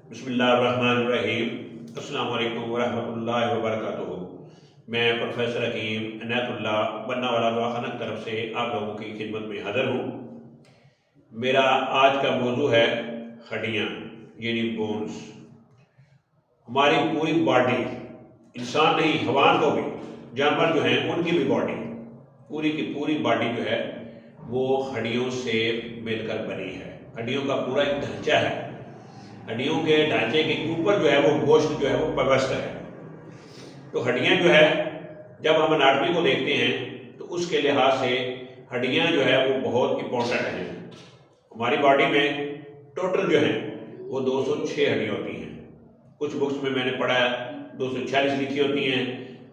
बिस्मिल्लाहिर्रहमानिर्रहीम। अस्सलाम वालेकुम वरहमतुल्लाहि वबरकातुहू। मैं प्रोफेसर हकीम इनायतुल्लाह बन्ना वाला दवाखाना की तरफ से आप लोगों की खिदमत में हाज़िर हूँ। मेरा आज का मौजू है हड्डियाँ यानी बोन्स। हमारी पूरी बॉडी, इंसान नहीं हैवान को भी, जानवर जो हैं उनकी भी बॉडी, पूरी की पूरी बॉडी जो है वो हड्डियों से मिलकर बनी है। हड्डियों का पूरा एक ढांचा है। हड्डियों के ढांचे के ऊपर जो है वो गोश्त जो है वो पवस्त है। तो हड्डियां जो है जब हम अनाटमी को देखते हैं तो उसके लिहाज से हड्डियां जो है वो बहुत इंपॉर्टेंट हैं। हमारी बॉडी में टोटल जो है वो 206 हड्डियां होती हैं। कुछ बुक्स में मैंने पढ़ा 246 लिखी होती हैं,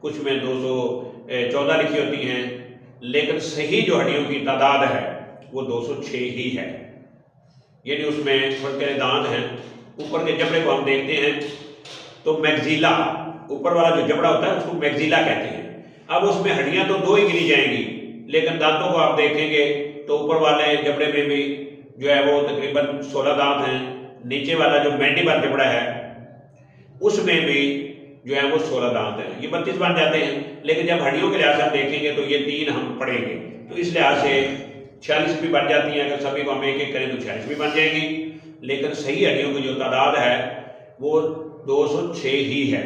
कुछ में 214 लिखी होती हैं, लेकिन सही जो हड्डियों की तादाद है वो 206 ही है। यानी उसमें छोटे दांत हैं, ऊपर के जबड़े को हम देखते हैं तो मैग्जीला, ऊपर वाला जो जबड़ा होता है उसको मैग्जीला कहते हैं। अब उसमें हड्डियां तो दो ही गिनी जाएंगी, लेकिन दांतों को आप देखेंगे तो ऊपर वाले जबड़े में भी जो है वो तकरीबन 16 दांत हैं। नीचे वाला जो मैंडिबल जबड़ा है उसमें भी जो है वो 16 दांत हैं। ये 32 बन जाते हैं, लेकिन जब हड्डियों के लिहाज से हम देखेंगे तो ये 3 हम पढ़ेंगे, तो इस लिहाज से 46 भी बन जाती हैं। अगर सभी को हम एक एक करें तो 46 भी बन जाएंगी, लेकिन सही हड्डियों की जो तादाद है वो 206 ही है।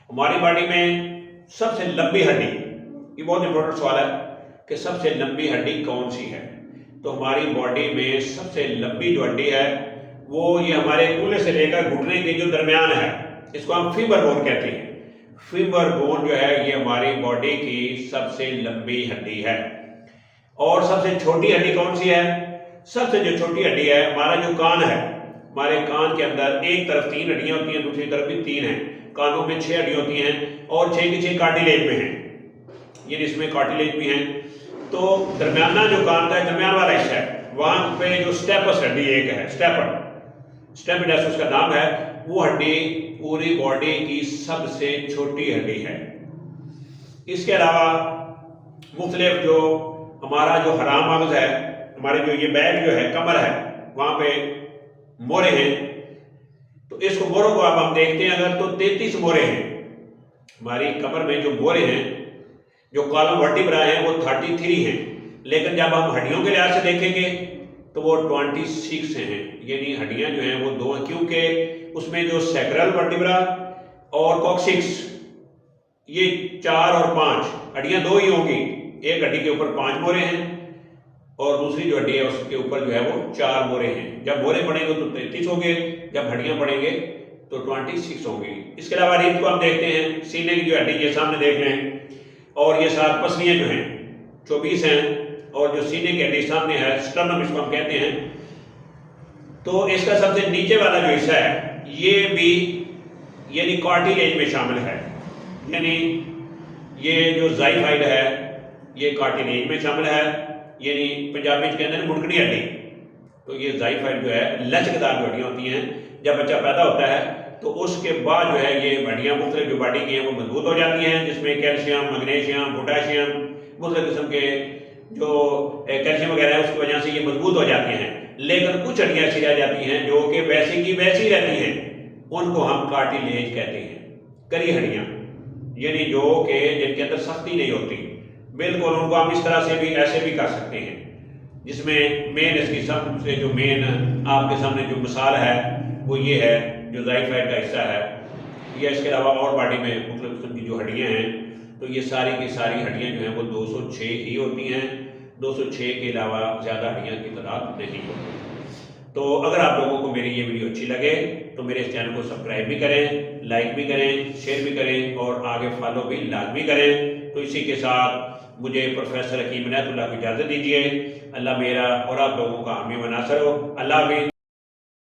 हमारी बॉडी में सबसे लंबी हड्डी, ये बहुत इंपॉर्टेंट सवाल है कि सबसे लंबी हड्डी कौन सी है। तो हमारी बॉडी में सबसे लंबी जो हड्डी है वो ये हमारे कूल्हे से लेकर घुटने के जो दरमियान है, इसको हम फीमर बोन कहते हैं। फीमर बोन जो है ये हमारी बॉडी की सबसे लंबी हड्डी है। और सबसे छोटी हड्डी कौन सी है? सबसे जो छोटी हड्डी है हमारा जो कान है, हमारे कान के अंदर एक तरफ 3 हड्डियां होती हैं, दूसरी तरफ भी 3 हैं। कानों में 6 हड्डियां होती हैं और 6 की 6 कार्टिलेज में हैं, ये इसमें कार्टिलेज भी हैं। तो दरमियाना जो कान का दरमियान वाला हिस्सा है वहां पे जो स्टेपस हड्डी एक है, स्टेपिडस उसका नाम है, वो हड्डी पूरी बॉडी की सबसे छोटी हड्डी है। इसके अलावा मुख्तलिफ जो हमारा जो हराम मगज है, हमारे जो ये बैक जो है कमर है वहां पे मोरे हैं, तो इसको मोरों को अब हम देखते हैं अगर तो 33 मोरे हैं। हमारी कमर में जो मोरे हैं, जो कॉलम वर्टिब्रा है वो 33 हैं, लेकिन जब हम हड्डियों के लिहाज से देखेंगे तो वो 26 हैं। यानी हड्डियां जो हैं वो 2 हैं, क्योंकि उसमें जो सैक्रल वर्टिब्रा और कॉक्सिक्स ये 4 और 5 हड्डियां 2 ही होंगी। एक हड्डी के ऊपर 5 मोरे हैं और दूसरी जो हड्डी है उसके ऊपर जो है वो 4 मोरे हैं। जब मोरे पड़ेंगे तो 33 होंगे, जब हड्डियां पड़ेंगे तो 26 होंगी। इसके अलावा रीढ़ को हम देखते हैं, सीने की जो हड्डी ये सामने देख लें, और ये 7 पसलियां जो हैं 24 हैं, और जो सीने की हड्डी सामने है स्टर्नम इसको हम कहते हैं। तो इसका सबसे नीचे वाला जो हिस्सा है ये भी यानी कार्टिलेज में शामिल है। यानी ये जो ज़ाइफाइड है ये कार्टिलेज में शामिल है, यानी पंजाबी के अंदर मुड़कड़ी हड्डी। तो ये ज़ाइफाइड जो है लचकदार जो हड्डियाँ होती हैं, जब बच्चा पैदा होता है तो उसके बाद जो है ये हड्डियाँ मुख्तलिफ जो बॉडी की हैं वो मजबूत हो जाती हैं, जिसमें कैल्शियम, मैग्नीशियम, पोटाशियम, मुख्तलिफ किस्म के जो कैल्शियम वगैरह है उसकी वजह से ये मजबूत हो जाती हैं। लेकिन कुछ हड्डियाँ ऐसी रह जाती हैं जो कि वैसी की वैसी रहती हैं, उनको हम कार्टिलेज कहते हैं। करी हड्डियाँ यानी जो कि जिनके अंदर सख्ती नहीं होती, बिल्कुल उनको हम इस तरह से भी ऐसे भी कर सकते हैं, जिसमें मेन इसकी सबसे जो मेन आपके सामने जो मिसाल है वो ये है जो ज़ाइफाइड का हिस्सा है। या इसके अलावा और बॉडी में मुख्तलिफ किस्म की जो हड्डियाँ हैं, तो ये सारी की सारी हड्डियाँ जो हैं वो 206 ही होती हैं। 206 के अलावा ज़्यादा हड्डियाँ की तादाद नहीं होती। तो अगर आप लोगों को मेरी ये वीडियो अच्छी लगे तो मेरे इस चैनल को सब्सक्राइब भी करें, लाइक भी करें, शेयर भी करें और आगे फॉलो भी लाजमी करें। तो इसी के साथ मुझे प्रोफेसर हकीम इनायतुल्लाह को इजाज़त दीजिए। अल्लाह मेरा और आप लोगों का हामी व नासर हो। अल्लाह हाफ़िज़।